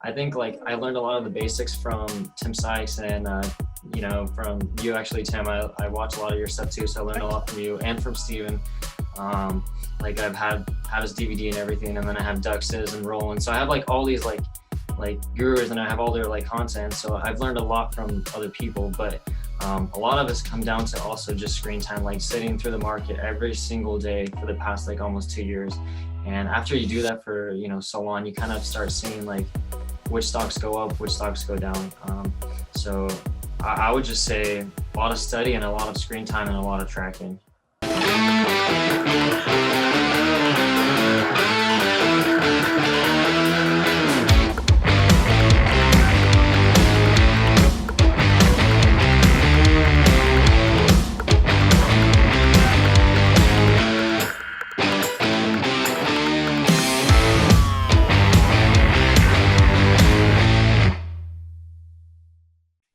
I think like I learned a lot of the basics from Tim Sykes and you know, from you actually, Tim. I watch a lot of your stuff too, so I learned a lot from you and from Steven. Like I've had his DVD and everything, and then I have Dux's and Roland. So I have like all these like gurus, and I have all their like content. So I've learned a lot from other people, but a lot of it's come down to also just screen time, like sitting through the market every single day for the past like almost 2 years. And after you do that for, you know, so long, you kind of start seeing like which stocks go up, which stocks go down. So I would just say a lot of study and a lot of screen time and a lot of tracking.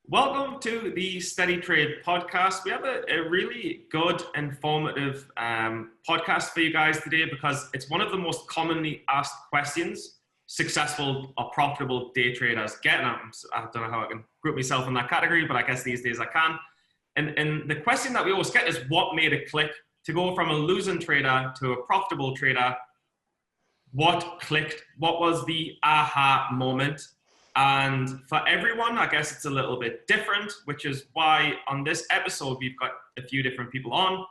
Welcome to the SteadyTrade podcast. We have a really good, informative podcast for you guys today because it's one of the most commonly asked questions successful or profitable day traders get. And I don't know how I can group myself in that category, but I guess these days I can. And the question that we always get is what made it click? To go from a losing trader to a profitable trader, what clicked? What was the aha moment? And for everyone, I guess it's a little bit different, which is why on this episode, we've got a few different people on.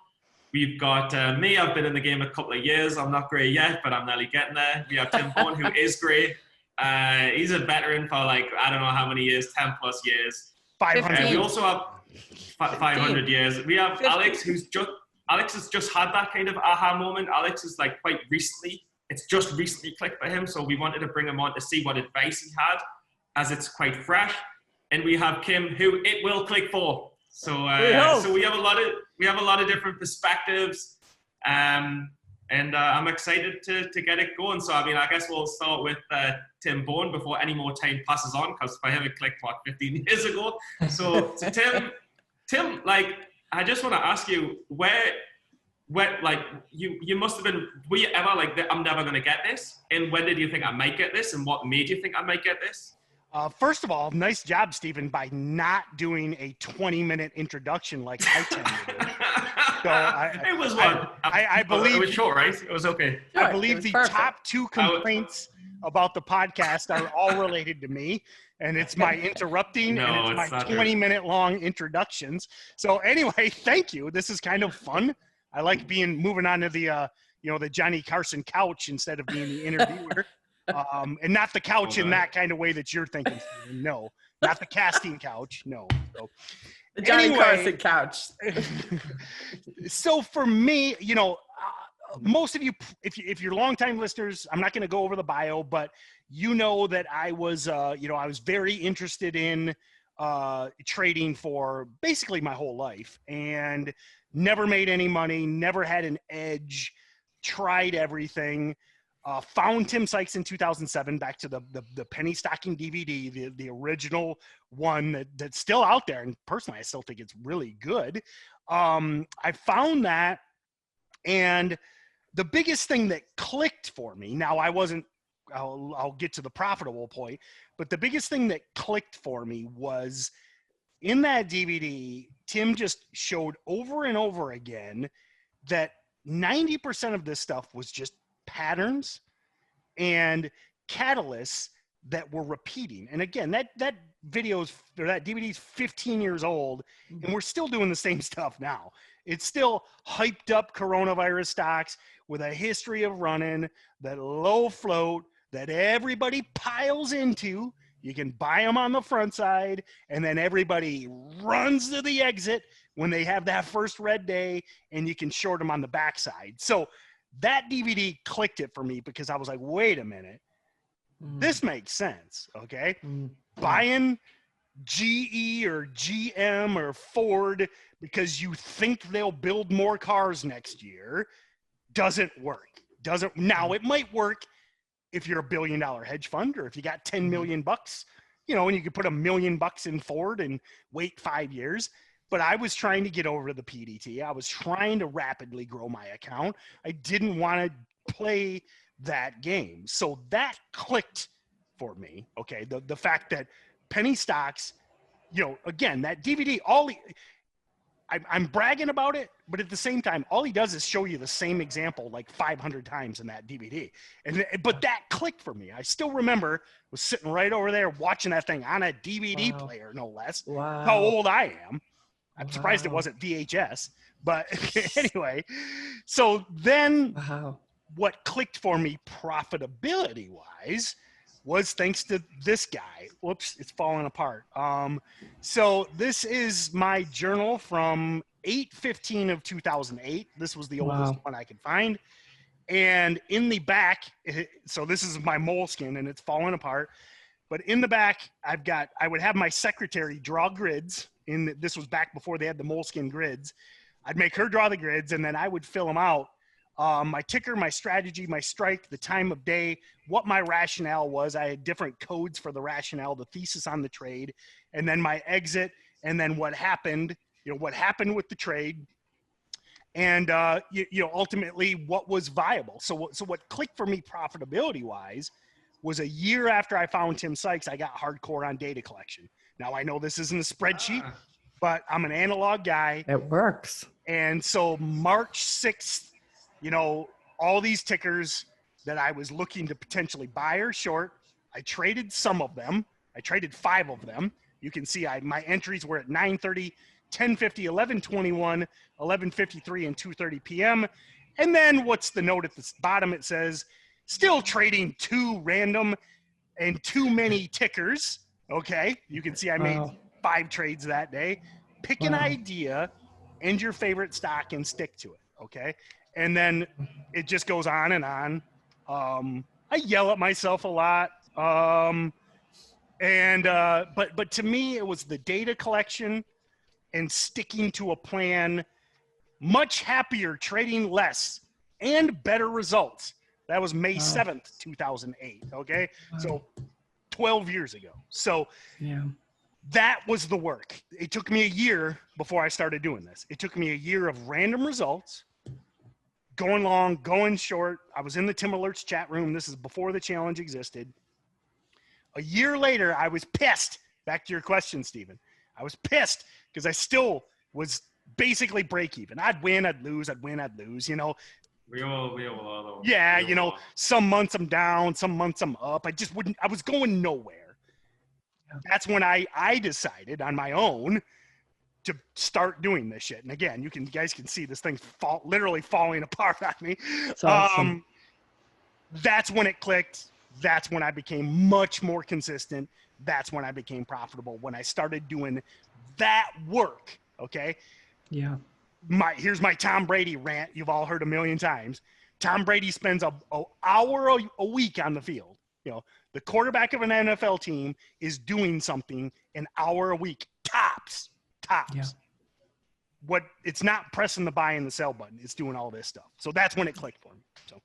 We've got me, I've been in the game a couple of years. I'm not great yet, but I'm nearly getting there. We have Tim Bourne, who is great. He's a veteran for like, I don't know how many years, 10 plus years. 500. We also have 500 years. We have 50. Alex, Alex has just had that kind of aha moment. Alex is like quite recently, it's just recently clicked for him. So we wanted to bring him on to see what advice he had, as it's quite fresh. And we have Kim, who it will click for. So so we have a lot of different perspectives, and I'm excited to get it going. So I mean, I guess we'll start with Tim Bourne before any more time passes on, because I haven't clicked 15 years ago. So Tim, like I just want to ask you, where like you must have been, were you ever like, I'm never going to get this? And when did you think I might get this? And what made you think I might get this? First of all, nice job, Stephen, by not doing a 20-minute introduction like I tend to do. So it was one. I believe it was short, right? It was okay. I believe the top two complaints about the podcast are all related to me, and it's my interrupting and it's my 20-minute long introductions. So anyway, thank you. This is kind of fun. I like moving on to the the Johnny Carson couch instead of being the interviewer. And not the couch in that kind of way that you're thinking, Steven. No, not the casting couch. No. So, the Johnny Carson couch. So for me, most of you, if you're longtime listeners, I'm not going to go over the bio, but you know that I was, I was very interested in trading for basically my whole life and never made any money, never had an edge, tried everything. Found Tim Sykes in 2007, back to the penny stocking DVD, the original one that's still out there. And personally, I still think it's really good. I found that, and the biggest thing that clicked for me, now I'll get to the profitable point, but the biggest thing that clicked for me was in that DVD, Tim just showed over and over again that 90% of this stuff was just patterns and catalysts that were repeating. And again, that DVD is 15 years old, and we're still doing the same stuff now. It's still hyped up coronavirus stocks with a history of running, that low float that everybody piles into. You can buy them on the front side, and then everybody runs to the exit when they have that first red day, and you can short them on the backside. So that DVD clicked it for me because I was like, wait a minute, this makes sense, okay? Buying GE or GM or Ford because you think they'll build more cars next year doesn't work. Now, it might work if you're a $1 billion hedge fund, or if you got 10 million bucks, and you could put $1 million in Ford and wait 5 years. But I was trying to get over the PDT. I was trying to rapidly grow my account. I didn't want to play that game. So that clicked for me. Okay. The fact that penny stocks, again, that DVD, I'm bragging about it, but at the same time, all he does is show you the same example like 500 times in that DVD. But that clicked for me. I still remember was sitting right over there watching that thing on a DVD player, no less. Wow. How old I am. I'm surprised it wasn't VHS. But anyway, so then what clicked for me profitability-wise was thanks to this guy. Whoops, it's falling apart. So this is my journal from 8/15 of 2008. This was the oldest one I could find. And in the back, so this is my moleskin and it's falling apart. But in the back, I would have my secretary draw grids. This was back before they had the moleskin grids. I'd make her draw the grids and then I would fill them out. My ticker, my strategy, my strike, the time of day, what my rationale was. I had different codes for the rationale, the thesis on the trade, and then my exit, and then what happened, what happened with the trade, and ultimately what was viable. So what clicked for me profitability-wise was a year after I found Tim Sykes, I got hardcore on data collection. Now I know this isn't a spreadsheet, but I'm an analog guy. It works. And so March 6th, all these tickers that I was looking to potentially buy or short, I traded some of them. I traded 5 of them. You can see my entries were at 9:30, 10:50, 11:21, 11:53, and 2:30 p.m. And then what's the note at the bottom? It says, still trading 2 random and too many tickers. Okay. You can see I made 5 trades that day. Pick an idea and your favorite stock and stick to it. Okay. And then it just goes on and on. I yell at myself a lot. But to me, it was the data collection and sticking to a plan, much happier trading less and better results. That was May 7th, 2008. Okay. So 12 years ago. So that was the work. It took me a year before I started doing this. It took me a year of random results, going long, going short. I was in the Tim Alerts chat room. This is before the challenge existed. A year later, I was pissed. Back to your question, Stephen. I was pissed because I still was basically break even. I'd win, I'd lose, I'd win, I'd lose, We all are. Yeah, some months I'm down, some months I'm up. I was going nowhere. That's when I decided on my own to start doing this shit. And again, you guys can see this thing literally falling apart on me. That's awesome. That's when it clicked. That's when I became much more consistent. That's when I became profitable. When I started doing that work. Okay. Yeah. Here's my Tom Brady rant. You've all heard a million times. Tom Brady spends an hour a week on the field. The quarterback of an NFL team is doing something an hour a week. Tops. Yeah. It's not pressing the buy and the sell button. It's doing all this stuff. So that's when it clicked for me. So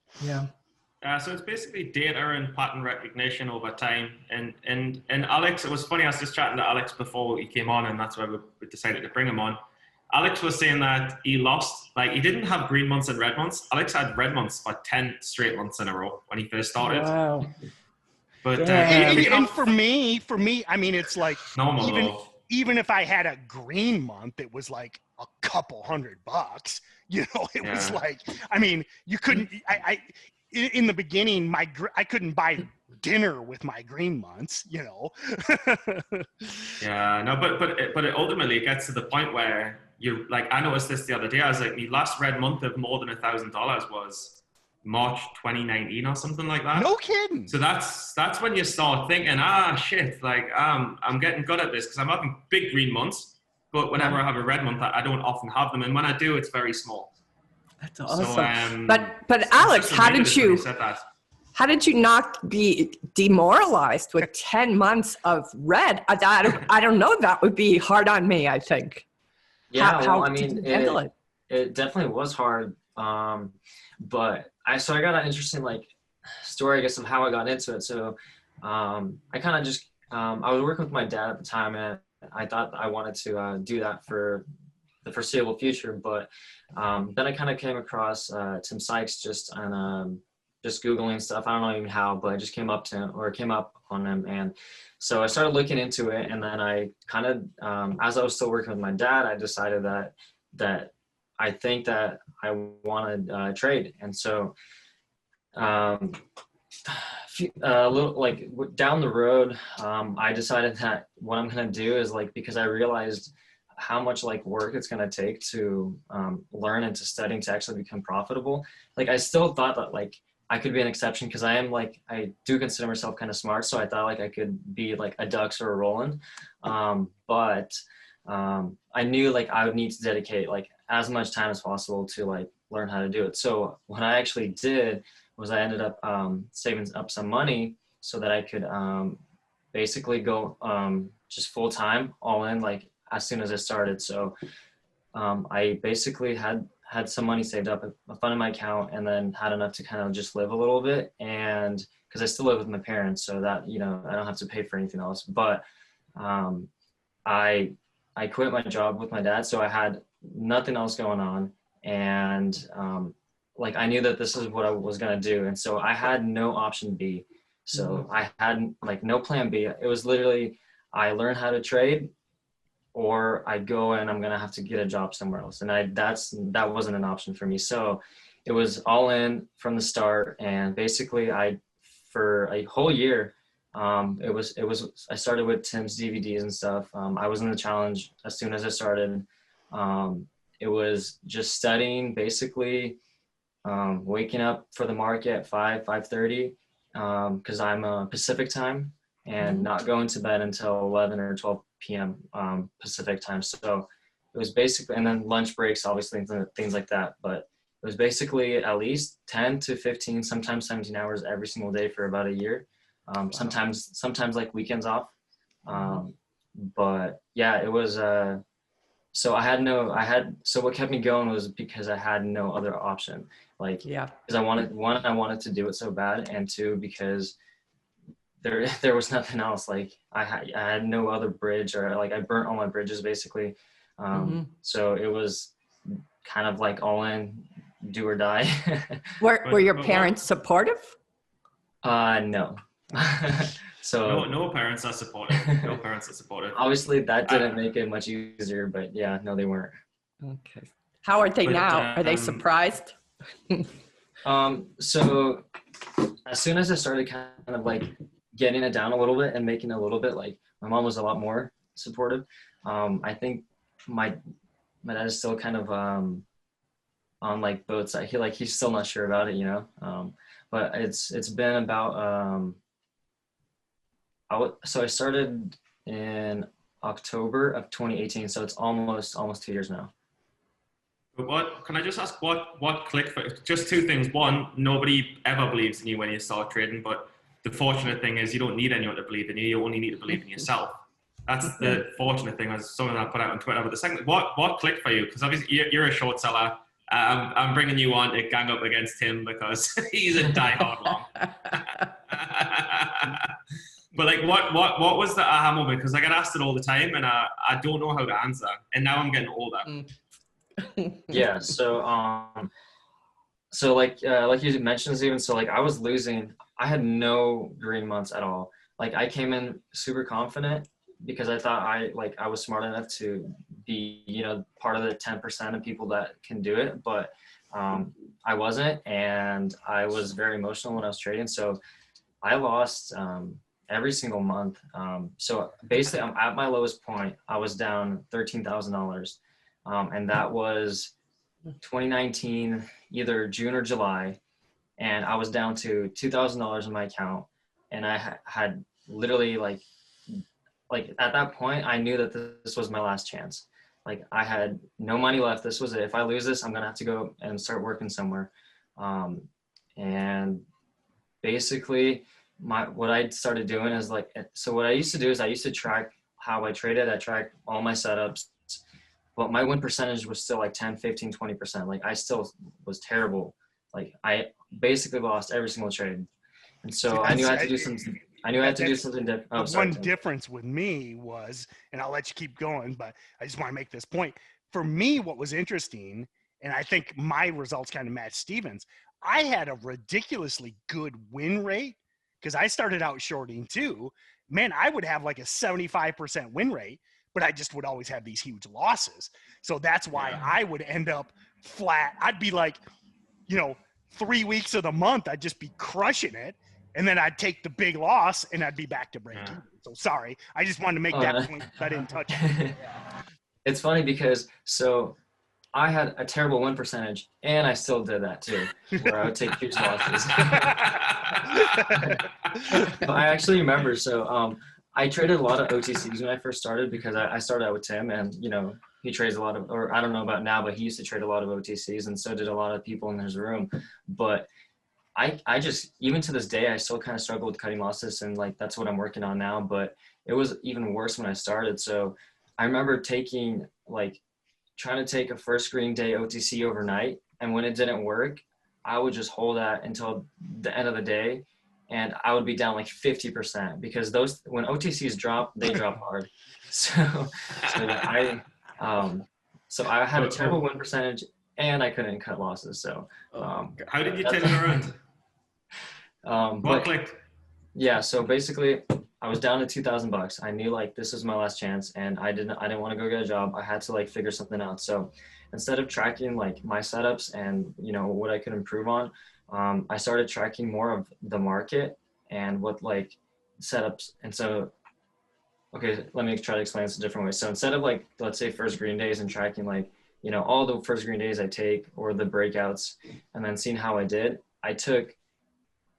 so it's basically data and pattern recognition over time. And Alex, it was funny. I was just chatting to Alex before he came on, and that's why we decided to bring him on. Alex was saying that he lost, he didn't have green months and red months. Alex had red months for 10 straight months in a row when he first started. Wow. But and for me, I mean, it's like even if I had a green month, it was like a couple $100. Was like, I mean, you couldn't. In the beginning, I couldn't buy dinner with my green months. Yeah, no, but it ultimately gets to the point where you I noticed this the other day. I was like, my last red month of more than $1,000 was March 2019 or something like that. No kidding. So that's when you start thinking, shit, I'm getting good at this because I'm having big green months, but whenever I have a red month, I don't often have them, and when I do, it's very small. That's awesome. So, but Alex, how did you not be demoralized with 10 months of red? I don't know. That would be hard on me, I think. Yeah, how did you handle it? It definitely was hard. But I got an interesting story, I guess, of how I got into it. So I kind of just I was working with my dad at the time, and I thought I wanted to do that for the foreseeable future. But then I kind of came across Tim Sykes just on just Googling stuff. I don't know even how, but I just came up on him. And so I started looking into it, and then I kind of, as I was still working with my dad, I decided that I think that I want to trade. And so a little like down the road, I decided that what I'm going to do is like, because I realized how much like work it's going to take to learn and to studying to actually become profitable. Like I still thought that like I could be an exception, because I am like, I do consider myself kind of smart. So I thought like I could be like a Dux or a Roland. But I knew like I would need to dedicate like as much time as possible to like learn how to do it. So what I actually did was I ended up saving up some money so that I could basically go just full time, all in, like as soon as I started. So I basically had some money saved up, a fund in my account, and then had enough to kind of just live a little bit. And because I still live with my parents, so that, you know, I don't have to pay for anything else. But I quit my job with my dad, so I had nothing else going on. And like I knew that this is what I was going to do. And so I had no option B. So I had like no plan B. It was literally, I learned how to trade, or I go and I'm going to have to get a job somewhere else. And that wasn't an option for me. So it was all in from the start. And basically for a whole year, I started with Tim's DVDs and stuff. I was in the challenge as soon as I started. It was just studying, basically, waking up for the market at 5:30, because I'm Pacific time, and not going to bed until 11 or 12 p.m. Pacific time. So it was basically, and then lunch breaks, obviously, things like that. But it was basically at least 10 to 15, sometimes 17 hours every single day for about a year. Sometimes like weekends off. But yeah, it was, so what kept me going was because I had no other option. Like, because I wanted to do it so bad, and two, because there was nothing else. Like I had no other bridge, or like I burnt all my bridges basically. So it was kind of like all in, do or die. Were your parents supportive? No. So no parents are supportive. No parents are supportive. Obviously that didn't make it much easier, but yeah, no, they weren't. Okay. How are they now? Are they surprised? So as soon as I started kind of like getting it down a little bit and making it a little bit, like my mom was a lot more supportive. I think my dad is still kind of on like both sides. He's still not sure about it, you know. But it's been about so I started in October of 2018, so it's almost 2 years now. But can I just ask what clicked for just two things? One, nobody ever believes in you when you start trading, but the fortunate thing is you don't need anyone to believe in you. You only need to believe in yourself. That's the fortunate thing, as someone I put out on Twitter. But the second, what clicked for you? Because obviously you're a short seller. I'm bringing you on to gang up against Tim because he's a diehard long. But like, what was the aha moment? Because I get asked it all the time, and I don't know how to answer. And now I'm getting older. Yeah. So like you mentioned, Steven. So like I was losing. I had no green months at all. Like I came in super confident because I thought I was smart enough to be, you know, part of the 10% of people that can do it, but I wasn't, and I was very emotional when I was trading. So I lost every single month. So basically, I'm at my lowest point. I was down $13,000, and that was 2019, either June or July, and I was down to $2,000 in my account, and I had literally like at that point, I knew that this was my last chance. Like I had no money left. This was it. If I lose this, I'm gonna have to go and start working somewhere. And basically, what I started doing is like, so what I used to do is I used to track how I traded. I tracked all my setups, but my win percentage was still like 10, 15, 20%. Like I still was terrible. Like I basically lost every single trade. And so I knew I had to do something. I knew I had to do something different. Oh, sorry, one difference with me was, and I'll let you keep going, but I just want to make this point. For me, what was interesting, and I think my results kind of matched Steven's, I had a ridiculously good win rate because I started out shorting too. Man, I would have like a 75% win rate, but I just would always have these huge losses. So that's why I would end up flat. I'd be like, 3 weeks of the month, I'd just be crushing it. And then I'd take the big loss and I'd be back to break even. So sorry. I just wanted to make that point. I didn't touch it. It's funny because I had a terrible win percentage and I still did that too, where I would take huge losses. But I actually remember, I traded a lot of OTCs when I first started because I started out with Tim and, he trades a lot of, or I don't know about now, but he used to trade a lot of OTCs and so did a lot of people in his room. But I just, even to this day, I still kind of struggle with cutting losses and like, that's what I'm working on now, but it was even worse when I started. So I remember trying to take a first screen day OTC overnight. And when it didn't work, I would just hold that until the end of the day. And I would be down like 50% because when OTCs drop, they drop hard. So I had a terrible win percentage and I couldn't cut losses. So, how did you turn it around? What clicked? Yeah. So basically I was down to $2,000. I knew like this was my last chance and I didn't want to go get a job. I had to like figure something out. So instead of tracking like my setups and what I could improve on, I started tracking more of the market and what like setups. And so, okay, let me try to explain this a different way. So instead of like, let's say first green days and tracking like, all the first green days I take or the breakouts and then seeing how I did, I took,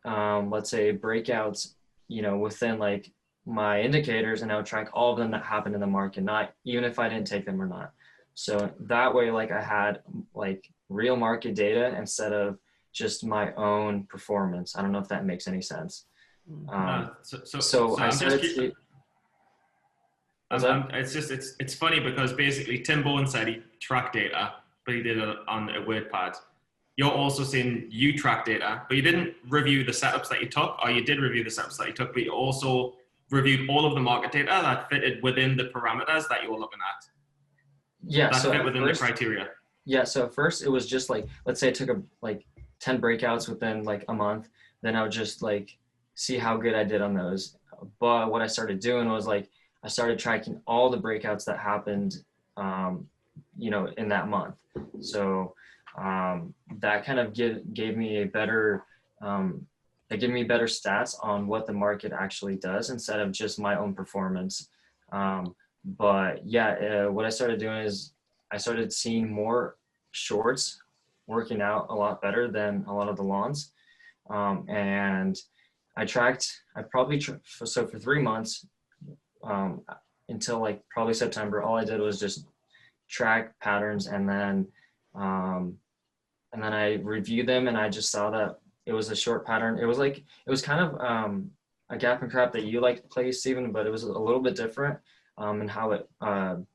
let's say breakouts, within like my indicators and I would track all of them that happened in the market, not even if I didn't take them or not. So that way, like I had like real market data instead of just my own performance. I don't know if that makes any sense. So I started to. It's funny because basically Tim Bowen said he tracked data, but he did it on a WordPad. You're also saying you track data, but you didn't review the setups that you took, or you did review the setups that you took, but you also reviewed all of the market data that fitted within the parameters that you were looking at. Yeah, that fit within the criteria. Yeah, so at first it was just like, let's say I took 10 breakouts within like a month, then I would just like see how good I did on those. But what I started doing was like, I started tracking all the breakouts that happened, in that month. So that kind of gave me better stats on what the market actually does instead of just my own performance. But yeah, what I started doing is I started seeing more shorts working out a lot better than a lot of the longs. And so for 3 months, until like probably September, all I did was just track patterns and then I reviewed them and I just saw that it was a short pattern. It was kind of a gap and crap that you like to play, Steven, but it was a little bit different in how it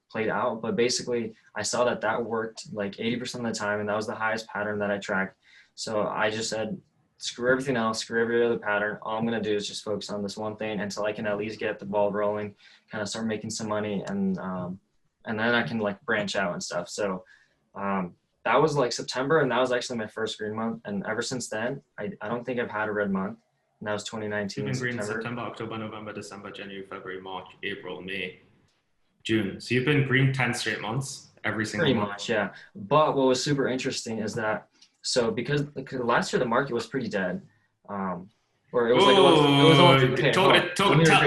played out. But basically I saw that worked like 80% of the time and that was the highest pattern that I tracked. So I just said, screw everything else, screw every other pattern. All I'm going to do is just focus on this one thing until I can at least get the ball rolling, kind of start making some money and then I can like branch out and stuff. So that was like September and that was actually my first green month. And ever since then, I don't think I've had a red month. And that was 2019. You've been green September, October, November, December, January, February, March, April, May, June. So you've been green 10 straight months every single month. Pretty much, yeah. But what was super interesting is that, so because last year the market was pretty dead, or it was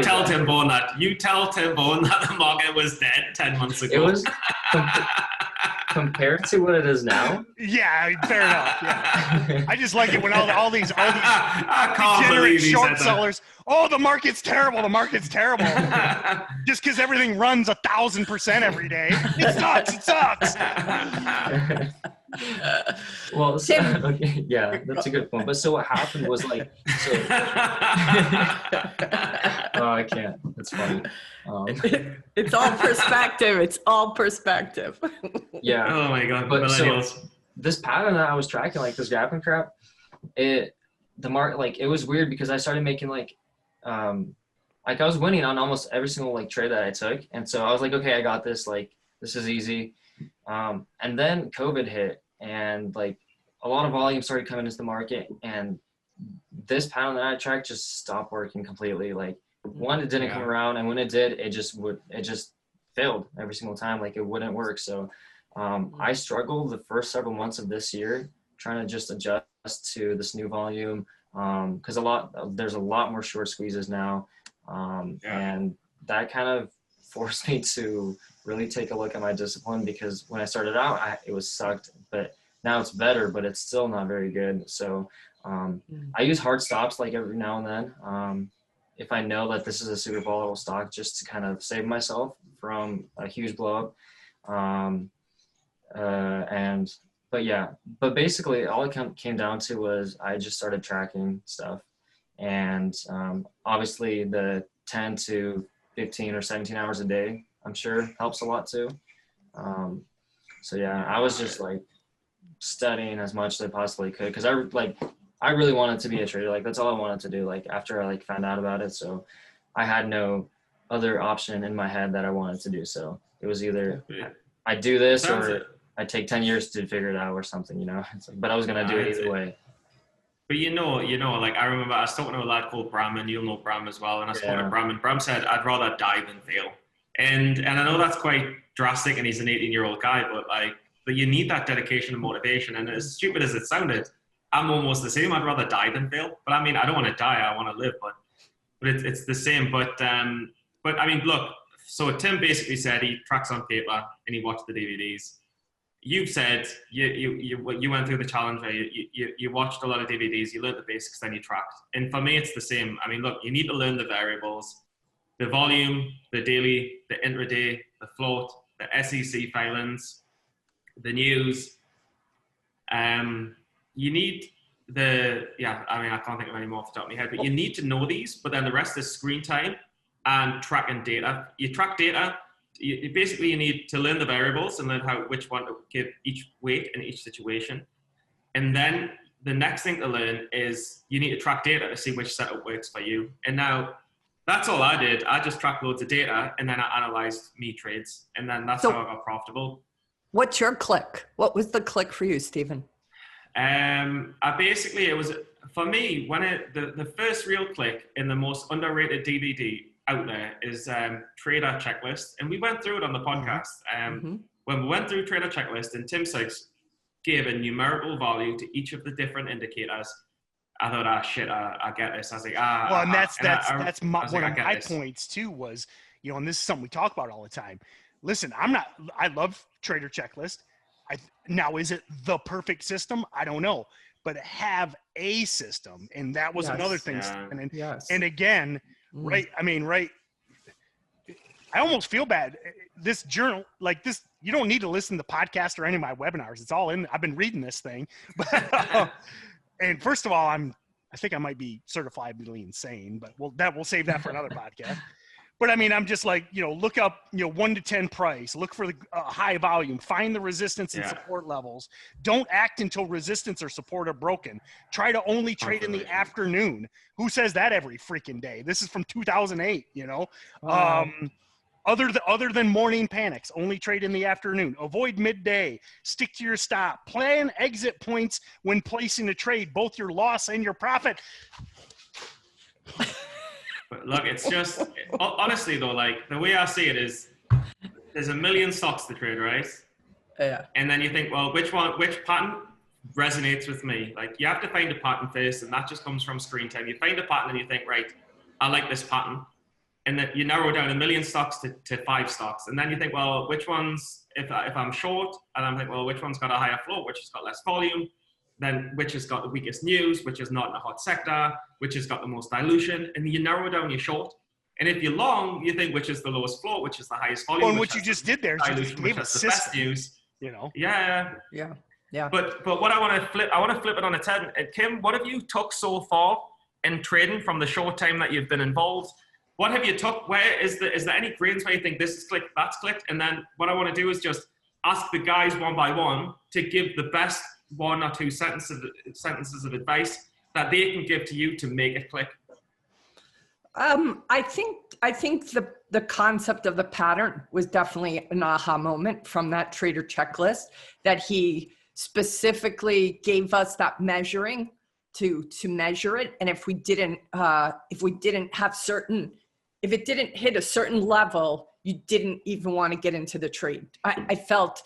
tell Tim Bowen that. You tell Tim Bowen that the market was dead 10 months ago. It was compared to what it is now. Yeah, fair enough. Yeah. I just like it when all these I degenerate short sellers. Oh, the market's terrible. The market's terrible. Just because everything runs 1,000% every day. It sucks. It sucks. Well, okay, yeah, that's a good point. But so what happened was like, oh, I can't. That's funny. It's all perspective. It's all perspective. Yeah. Oh my God. But so this pattern that I was tracking, like this gap and crap, the market, like it was weird because I started making like I was winning on almost every single like trade that I took, and so I was like, okay, I got this. Like this is easy. And then COVID hit, and like a lot of volume started coming into the market, and this pattern that I tracked just stopped working completely. Like one, it didn't come around, and when it did, it just failed every single time. Like it wouldn't work. So I struggled the first several months of this year trying to just adjust to this new volume, because there's a lot more short squeezes now, and that kind of forced me to really take a look at my discipline, because when I started out, it was sucked, but now it's better, but it's still not very good. So I use hard stops like every now and then. If I know that this is a super volatile stock, just to kind of save myself from a huge blow up. But basically all it came down to was I just started tracking stuff. And obviously the 10 to 15 or 17 hours a day, I'm sure helps a lot too. So yeah, I was just like studying as much as I possibly could, because I really wanted to be a trader. Like that's all I wanted to do, like after I found out about it. So I had no other option in my head that I wanted to do. So it was either I do this or I take 10 years to figure it out or something, you know. But I was gonna do it either way. But you know, like I remember I was talking to a lad called Bram, and you'll know Bram as well. And I spoke to Bram, and Bram said, "I'd rather die than fail." And I know that's quite drastic, and he's an 18-year-old guy, but you need that dedication and motivation. And as stupid as it sounded, I'm almost the same. I'd rather die than fail. But I mean, I don't want to die. I want to live. But it's the same. But I mean, look. So Tim basically said he tracks on paper and he watched the DVDs. You've said you went through the challenge where you watched a lot of DVDs, you learned the basics, then you tracked. And for me, it's the same. I mean, look, you need to learn the variables, the volume, the daily, the intraday, the float, the SEC filings, the news. You need I can't think of any more off the top of my head, but you need to know these, but then the rest is screen time and tracking data. You track data. You need to learn the variables and learn which one to give each weight in each situation. And then the next thing to learn is you need to track data to see which setup works for you. And now that's all I did. I just tracked loads of data and then I analyzed me trades. And then that's how I got profitable. What's your click? What was the click for you, Stephen? It was, for me, the first real click in the most underrated DVD out there is Trader Checklist, and we went through it on the podcast. When we went through Trader Checklist, and Tim Sykes gave a numerical value to each of the different indicators, I thought, I get this. I was like, well, and that's one of my points too. Was, you know, and this is something we talk about all the time. Listen, I love Trader Checklist. Now, is it the perfect system? I don't know, but have a system, and that was another thing. And again. Right. I mean, right. I almost feel bad. This journal, like this, you don't need to listen to the podcast or any of my webinars. It's all in. I've been reading this thing. And first of all, I think I might be certifiably insane, but we'll save that for another podcast. But I mean, I'm just like, you know, look up, 1 to 10 price, look for the high volume, find the resistance and support levels. Don't act until resistance or support are broken. Try to only trade in the afternoon. Who says that every freaking day? This is from 2008, you know. Other than morning panics, only trade in the afternoon. Avoid midday. Stick to your stop. Plan exit points when placing a trade, both your loss and your profit. But look, it's just, honestly though, like the way I see it is there's a million stocks to trade, right? Yeah. And then you think, well, which pattern resonates with me? Like you have to find a pattern first, and that just comes from screen time. You find a pattern and you think, right, I like this pattern. And then you narrow down a million stocks to 5 stocks. And then you think, well, which ones, if I'm short, and I'm like, well, which one's got a higher float, which has got less volume, then which has got the weakest news, which is not in a hot sector, which has got the most dilution, and you narrow down your short. And if you're long, you think which is the lowest float, which is the highest volume. Well, and what you just did there is you just gave a system, the best news. You know. Yeah. But what I want to flip it on its head. Kim, what have you took so far in trading from the short time that you've been involved? What have you took? Where is there any grains where you think this is clicked, that's clicked? And then what I want to do is just ask the guys one by one to give the best 1 or 2 sentences of advice that they can give to you to make it click. I think the concept of the pattern was definitely an aha moment from that Trader Checklist, that he specifically gave us that measuring to measure it. And if we didn't have certain, if it didn't hit a certain level, you didn't even want to get into the trade. I felt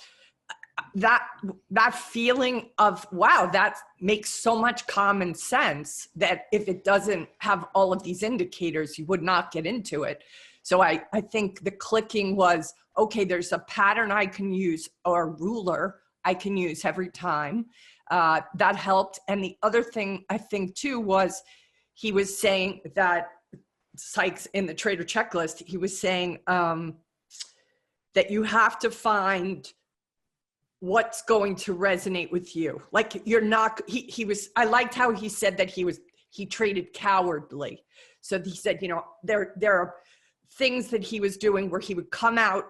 that feeling of, wow, that makes so much common sense that if it doesn't have all of these indicators, you would not get into it. So I think the clicking was, okay, there's a pattern I can use or a ruler I can use every time. That helped. And the other thing I think too was he was saying that Sykes in the trader checklist, he was saying that you have to find what's going to resonate with you. Like you're not, I liked how he said that he traded cowardly. So he said, you know, there are things that he was doing where he would come out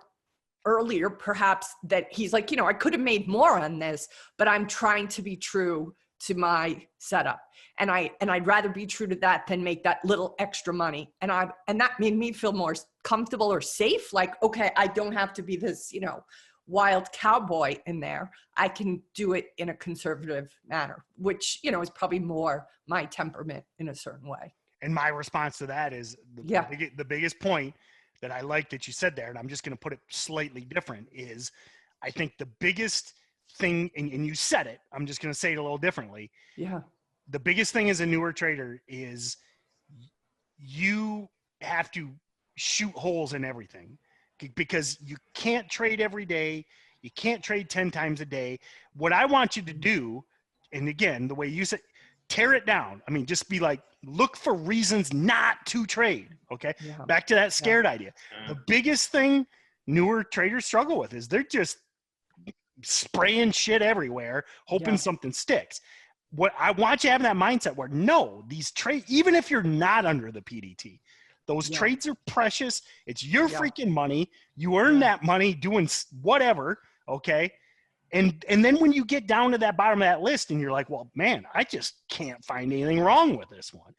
earlier, perhaps, that he's like, you know, I could have made more on this, but I'm trying to be true to my setup. And I'd rather be true to that than make that little extra money. And that made me feel more comfortable or safe. Like, okay, I don't have to be this, you know, wild cowboy in there. I can do it in a conservative manner, which, you know, is probably more my temperament in a certain way. And my response to that is the biggest point that I like that you said there, and I'm just going to put it slightly different, is I think the biggest thing, and you said it, I'm just going to say it a little differently. Yeah. The biggest thing as a newer trader is you have to shoot holes in everything, because you can't trade every day. You can't trade 10 times a day. What I want you to do, and again, the way you said, tear it down. I mean, just be like, look for reasons not to trade. Okay. Yeah. Back to that scared idea. The biggest thing newer traders struggle with is they're just spraying shit everywhere, hoping something sticks. What I want you to have that mindset where, no, these trades, even if you're not under the PDT, those trades are precious. It's your freaking money. You earn that money doing whatever. Okay. And then when you get down to that bottom of that list and you're like, well, man, I just can't find anything wrong with this one.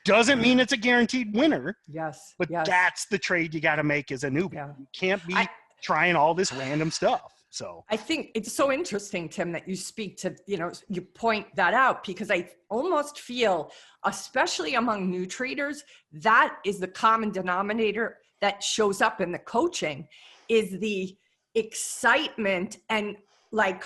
Doesn't mean it's a guaranteed winner. Yes. But that's the trade you got to make as a newbie. Yeah. You can't be trying all this random stuff. So I think it's so interesting, Tim, that you speak to, you know, you point that out, because I almost feel, especially among new traders, that is the common denominator that shows up in the coaching, is the excitement and like,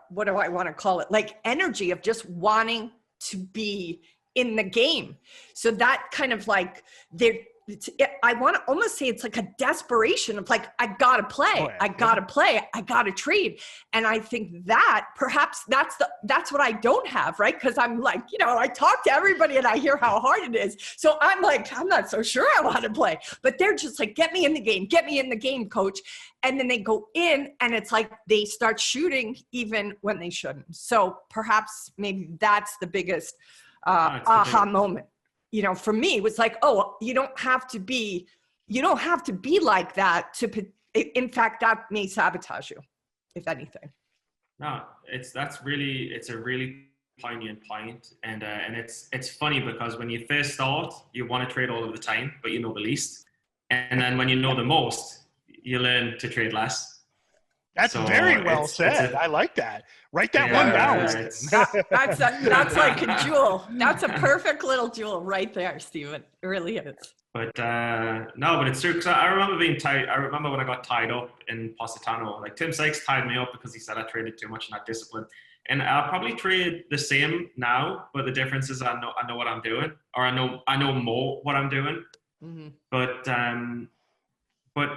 what do I want to call it? Like energy of just wanting to be in the game. So that kind of like, I want to almost say it's like a desperation of like, I got to play, I got to play, I got to trade. And I think that perhaps that's what I don't have, right? Because I'm like, you know, I talk to everybody and I hear how hard it is. So I'm like, I'm not so sure I want to play, but they're just like, get me in the game, coach. And then they go in and it's like they start shooting even when they shouldn't. So perhaps maybe that's the biggest aha moment. You know, for me, it was like, oh, you don't have to be like that in fact, that may sabotage you, if anything. No, it's a really poignant point. And it's funny because when you first start, you want to trade all of the time, but you know the least. And then when you know the most, you learn to trade less. That's very well said. I like that. Write that one down. That's like a jewel. That's a perfect little jewel right there, Steven. It really is. But no, but it's true, because I remember being tied. I remember when I got tied up in Positano. Like Tim Sykes tied me up because he said I traded too much and not disciplined. And I'll probably trade the same now, but the difference is I know what I'm doing, or I know more what I'm doing. Mm-hmm. But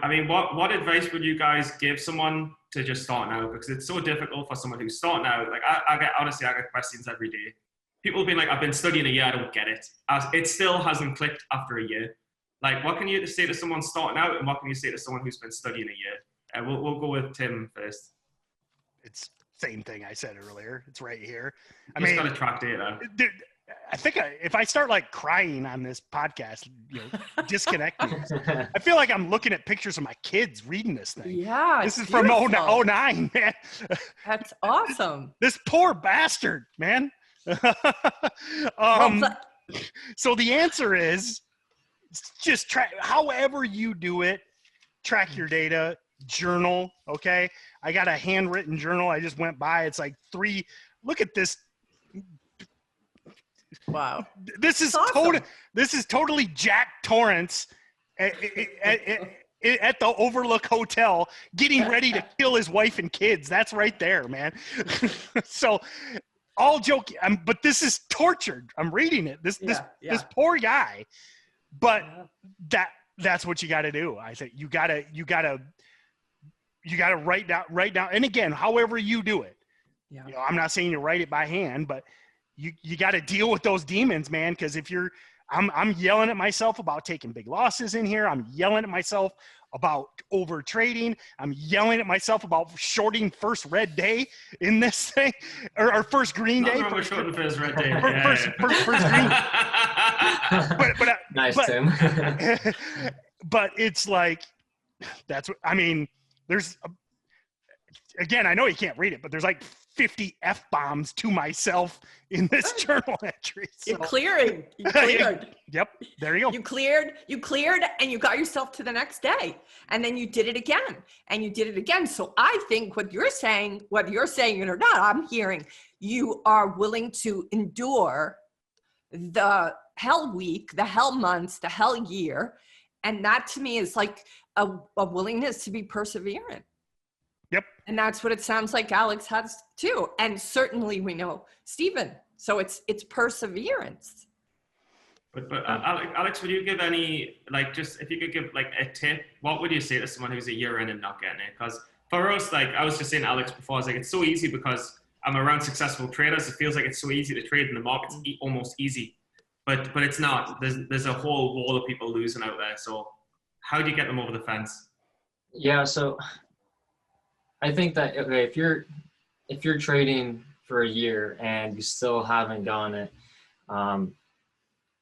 I mean, what advice would you guys give someone to just start now? Because it's so difficult for someone who's starting out. Like I get questions every day. People have been like, I've been studying a year, I don't get it. It still hasn't clicked after a year. Like, what can you say to someone starting out, and what can you say to someone who's been studying a year? We'll go with Tim first. It's same thing I said earlier. It's right here. I mean, got to track data. Dude, I think if I start like crying on this podcast, you know, disconnecting, I feel like I'm looking at pictures of my kids reading this thing. Yeah. This is beautiful. From 09, man. That's awesome. This poor bastard, man. So the answer is just track, however you do it, track your data, journal. Okay. I got a handwritten journal. I just went by. It's like look at this. Wow. This is awesome. This is totally Jack Torrance at the Overlook Hotel getting ready to kill his wife and kids. That's right there, man. So all joking, but this is tortured. I'm reading it. This poor guy. But that's what you got to do. I think you got to write down. And again, however you do it. Yeah. You know, I'm not saying you write it by hand, but you got to deal with those demons, man. Because if I'm yelling at myself about taking big losses in here. I'm yelling at myself about over trading. I'm yelling at myself about shorting first red day in this thing, or first green day. First red day. First green. but Nice, Tim. But it's like, that's what I mean. There's again, I know you can't read it, but there's like 50 F-bombs to myself in this journal entry. So. You're clearing. You cleared. Yep. There you go. You cleared, and you got yourself to the next day. And then you did it again. And you did it again. So I think what you're saying, whether you're saying it or not, I'm hearing you are willing to endure the hell week, the hell months, the hell year. And that to me is like a willingness to be perseverant. Yep. And that's what it sounds like Alex has too. And certainly we know Stephen. So it's perseverance. But Alex, would you give any, like, just if you could give like a tip, what would you say to someone who's a year in and not getting it? Because for us, like I was just saying to Alex before, I was like, it's so easy because I'm around successful traders. It feels like it's so easy to trade in the market's almost easy, but it's not. There's a whole wall of people losing out there. So how do you get them over the fence? Yeah, so I think that if you're trading for a year and you still haven't gotten it,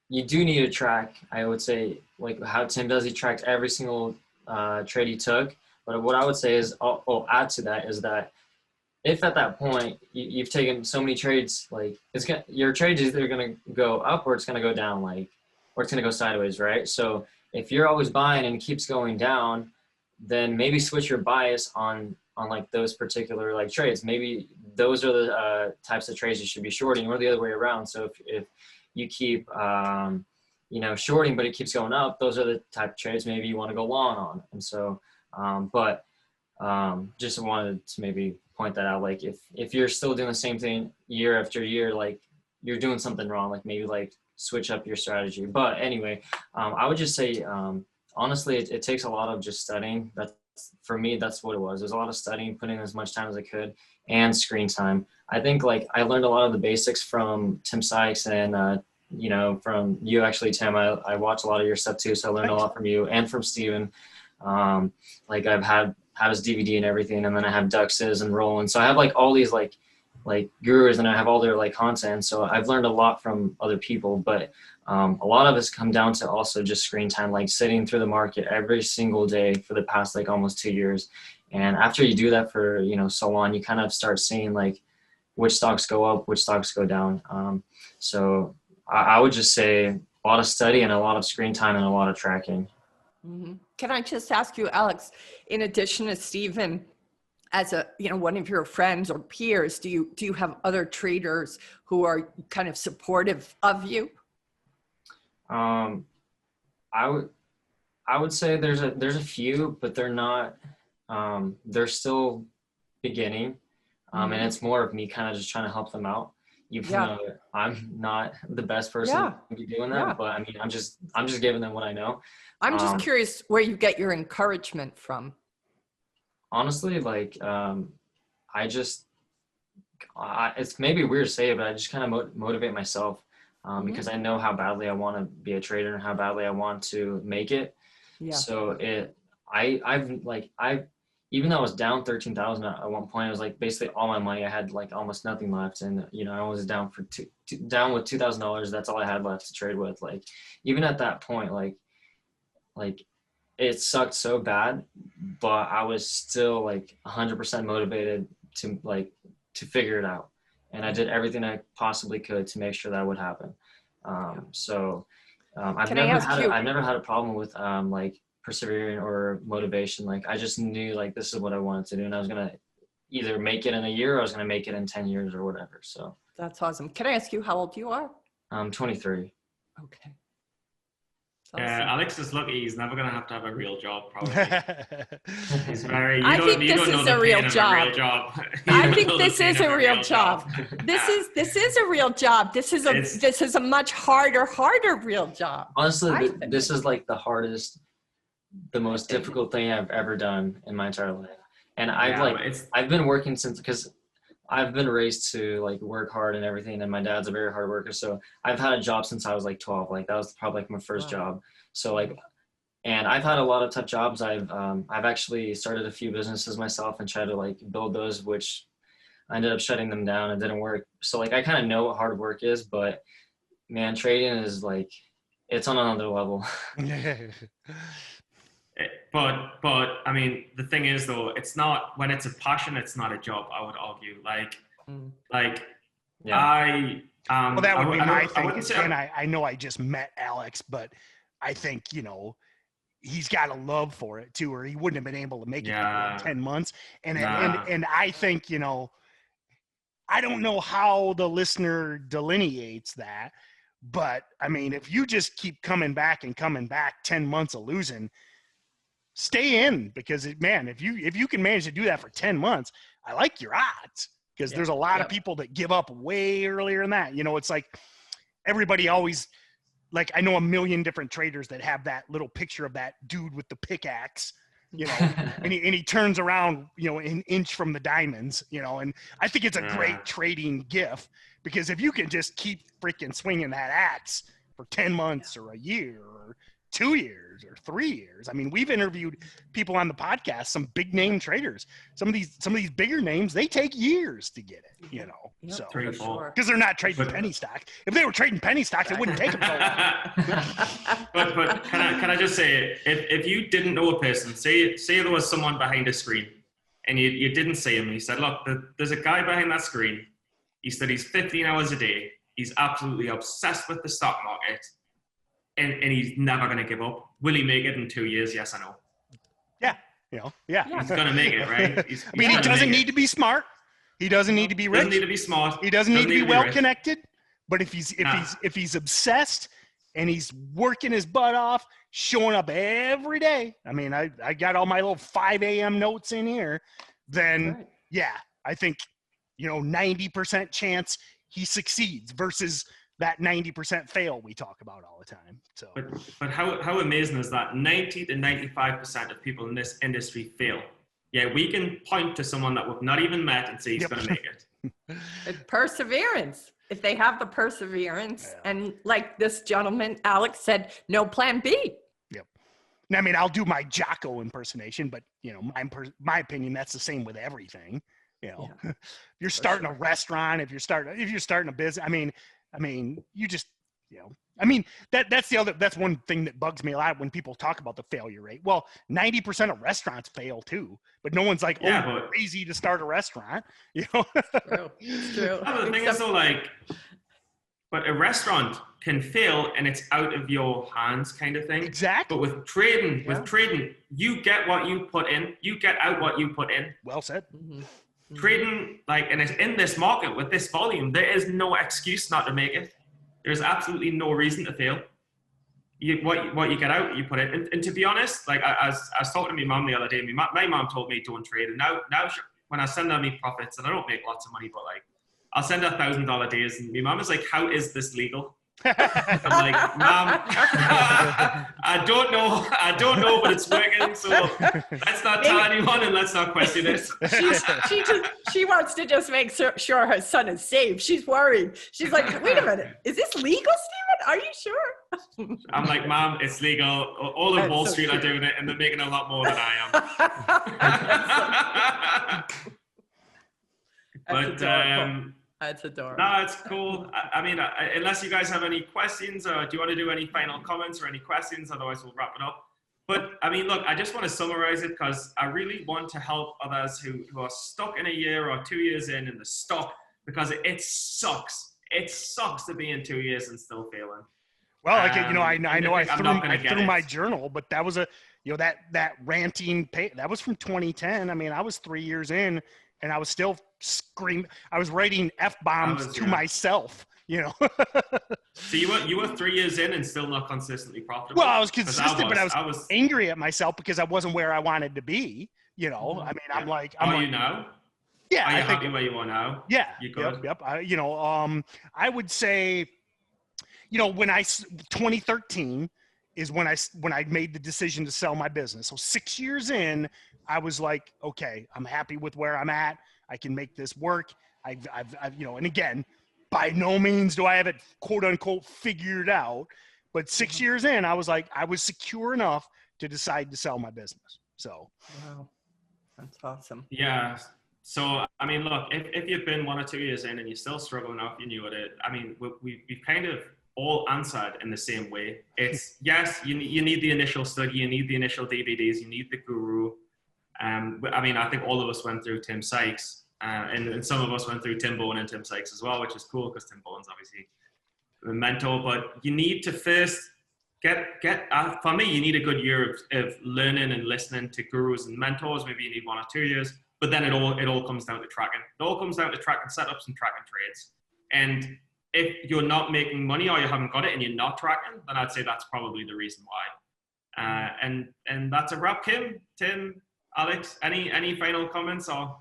you do need to track. I would say like how Tim does. He tracks every single trade he took. But what I would say is, I'll add to that is that if at that point you've taken so many trades, like your trade is either going to go up or it's going to go down, like, or it's going to go sideways, right? So if you're always buying and it keeps going down, then maybe switch your bias on like those particular like trades. Maybe those are the types of trades you should be shorting, or the other way around. So if you keep shorting but it keeps going up, those are the type of trades maybe you want to go long on. And so just wanted to maybe point that out. Like if you're still doing the same thing year after year, like you're doing something wrong. Like maybe like switch up your strategy. But anyway, I would just say honestly, it takes a lot of just studying. For me, that's what it was. There's a lot of studying, putting in as much time as I could, and screen time. I think like I learned a lot of the basics from Tim Sykes and from you actually, Tim. I watch a lot of your stuff too, so I learned a lot from you and from Steven. Like I've had his DVD and everything, and then I have Dux's and Roland. So I have like all these like gurus, and I have all their like content. So I've learned a lot from other people, but a lot of it's come down to also just screen time, like sitting through the market every single day for the past like almost 2 years. And after you do that for, so long, you kind of start seeing like which stocks go up, which stocks go down. So I would just say a lot of study and a lot of screen time and a lot of tracking. Mm-hmm. Can I just ask you, Alex, in addition to Stephen, as one of your friends or peers, do you have other traders who are kind of supportive of you? I would say there's a few, but they're not. They're still beginning, and it's more of me kind of just trying to help them out. Even though I'm not the best person to be doing that, but I mean, I'm just giving them what I know. I'm just curious where you get your encouragement from. Honestly, like it's maybe weird to say it, but I just kind of motivate myself because I know how badly I want to be a trader and how badly I want to make it. Yeah. So I've even though I was down 13,000 at one point, I was like basically all my money. I had like almost nothing left, and I was down down with $2,000. That's all I had left to trade with. Like even at that point, like it sucked so bad, but I was still like 100% motivated to figure it out. And I did everything I possibly could to make sure that would happen. I've never had a problem with like persevering or motivation. Like I just knew like this is what I wanted to do, and I was going to either make it in a year or I was going to make it in 10 years or whatever. So that's awesome. Can I ask you how old you are? I'm 23. Okay. Alex is lucky. He's never going to have a real job, probably. He's very. I think this is a real job. I think this is a real job. This is a real job. This is a much harder real job. Honestly, this is like the hardest, the most difficult thing I've ever done in my entire life. And I've been working since, because I've been raised to like work hard and everything, and my dad's a very hard worker. So I've had a job since I was like 12. Like that was probably like my first job. So like, and I've had a lot of tough jobs. I've actually started a few businesses myself and tried to like build those, which I ended up shutting them down. It didn't work. So like I kind of know what hard work is, but man, trading is like, it's on another level. But I mean, the thing is though, it's not, when it's a passion, it's not a job, I would argue. Well, that would be my thing. And I know I just met Alex, but I think, you know, he's got a love for it too, or he wouldn't have been able to make it for 10 months. And I think, you know, I don't know how the listener delineates that, but I mean, if you just keep coming back 10 months of losing, stay in, because man, if you can manage to do that for 10 months, I like your odds, because there's a lot of people that give up way earlier than that. You know, it's like everybody always, like, I know a million different traders that have that little picture of that dude with the pickaxe, you know, and he turns around, you know, an inch from the diamonds, you know, and I think it's a great trading gift, because if you can just keep freaking swinging that axe for 10 months or a year or 2 years or 3 years. I mean, we've interviewed people on the podcast, some big name traders. Some of these bigger names, they take years to get it, you know. Yep, so because they're not trading penny stock. If they were trading penny stocks, it wouldn't take them so long. but can I just say, if you didn't know a person, say there was someone behind a screen and you didn't see him, and you said, look, there's a guy behind that screen. He studies 15 hours a day. He's absolutely obsessed with the stock market. And he's never going to give up. Will he make it in 2 years? Yes, I know. Yeah. You know, yeah. He's going to make it, right? I mean, he doesn't need to be smart. He doesn't need to be rich. Doesn't need to be smart. He doesn't need to be well connected. But if he's obsessed and he's working his butt off, showing up every day. I mean, I got all my little 5 a.m. notes in here. Then I think, you know, 90% chance he succeeds versus that 90% fail we talk about all the time. So, but how amazing is that? 90 to 95% of people in this industry fail. Yeah, we can point to someone that we've not even met and say he's going to make it. Perseverance. If they have the perseverance, and like this gentleman, Alex said, no plan B. Yep. I mean, I'll do my Jocko impersonation, but you know, my opinion, that's the same with everything. You know, if you're starting a restaurant, if you're starting a business, I mean, you just, you know, I mean, that's one thing that bugs me a lot when people talk about the failure rate. Well, 90% of restaurants fail too, but no one's like, it's crazy to start a restaurant, you know? It's true. The thing is though, like, but a restaurant can fail and it's out of your hands kind of thing. Exactly. But with trading, you get what you put in, you get out what you put in. Well said. Mm-hmm. Trading, like, and it's in this market with this volume, there is no excuse not to make it. There's absolutely no reason to fail. What you get out, you put in. And to be honest, like I was talking to my mom the other day. My mom told me don't trade, and now when I send her me profits, and I don't make lots of money, but like I'll send her $1,000 days, and my mom is like, "How is this legal?" I'm like, "Mom, I don't know, but it's working. So let's not tell anyone and let's not question it." She wants to just make sure her son is safe. She's worried. She's like, "Wait a minute, is this legal, Stephen? Are you sure?" I'm like, "Mom, it's legal. All of Wall Street are doing it, and they're making a lot more than I am." But that's adorable. No, it's cool. I mean, unless you guys have any questions, or do you want to do any final comments or any questions? Otherwise, we'll wrap it up. But I mean, look, I just want to summarize it because I really want to help others who are stuck in a year or 2 years in the stock, because it sucks. It sucks to be in 2 years and still failing. Well, like, you know, I know I threw my journal, but that was that ranting that was from 2010. I mean, I was 3 years in and I was still screaming. I was writing F-bombs to myself, you know. So you were 3 years in and still not consistently profitable? Well, I was consistent, but I was angry. angry at myself because I wasn't where I wanted to be. You know, I mean, Yeah. I'm like, you now? yeah, Are you I think, happy where you are now? yeah, You good? yep. I would say, you know, 2013 is when I made the decision to sell my business. So 6 years in, I was like, okay, I'm happy with where I'm at. I can make this work. I've you know, and again, by no means do I have it quote unquote figured out, but 6 years in, I was like, I was secure enough to decide to sell my business. So. Wow. That's awesome. Yeah. So, I mean, look, if you've been 1 or 2 years in and you're still struggling off, you knew it. I mean, we've kind of all answered in the same way. It's, yes, you need the initial study, you need the initial DVDs, you need the guru. I mean, I think all of us went through Tim Sykes, and some of us went through Tim Bowen and Tim Sykes as well, which is cool because Tim Bowen's obviously a mentor. But you need to first for me, you need a good year of learning and listening to gurus and mentors. Maybe you need 1 or 2 years, but then it all comes down to tracking. It all comes down to tracking setups and tracking trades. And if you're not making money or you haven't got it and you're not tracking, then I'd say that's probably the reason why. And that's a wrap. Kim, Tim, Alex, any final comments or?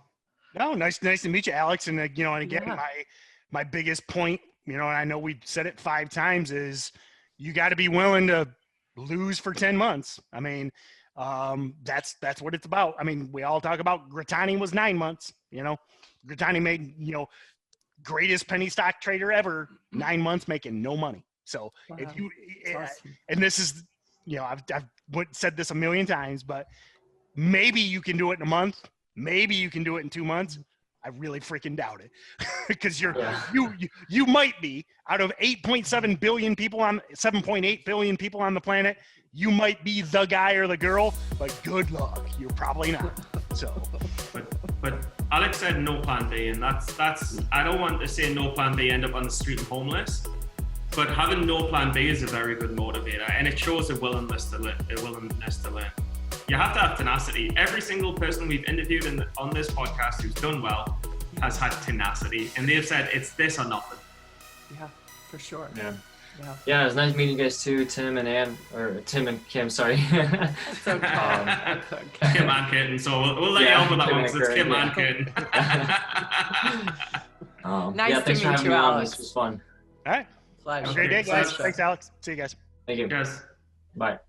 No, nice to meet you, Alex. And you know, and again, Yeah. my biggest point, you know, and I know we've said it 5 times, is you got to be willing to lose for 10 months. I mean, that's what it's about. I mean, we all talk about Grittani was 9 months. You know, Grittani made, you know, greatest penny stock trader ever, 9 months making no money. So Wow. if you, Awesome. and this is, you know, I've said this a million times, but maybe you can do it in a month. Maybe you can do it in 2 months. I really freaking doubt it, because you might be, out of 8.7 billion people 7.8 billion people on the planet, you might be the guy or the girl, but good luck. You're probably not. So, but Alex said no plan B, and that's I don't want to say no plan B, end up on the street and homeless, but having no plan B is a very good motivator, and it shows a willingness to learn. You have to have tenacity. Every single person we've interviewed on this podcast who's done well has had tenacity, and they've said it's this or nothing. Yeah, for sure. Yeah, it was nice meeting you guys too, Tim and Kim, sorry. That's okay. Kim and Kitten, so we'll let you off with that one because it's Kim and Kitten. Nice to thanks for meet having you, me on. Alex. This was fun. all right. Pleasure. Have a great day, guys. Okay. Thanks, Alex. See you guys. Thank you. Yes. Bye.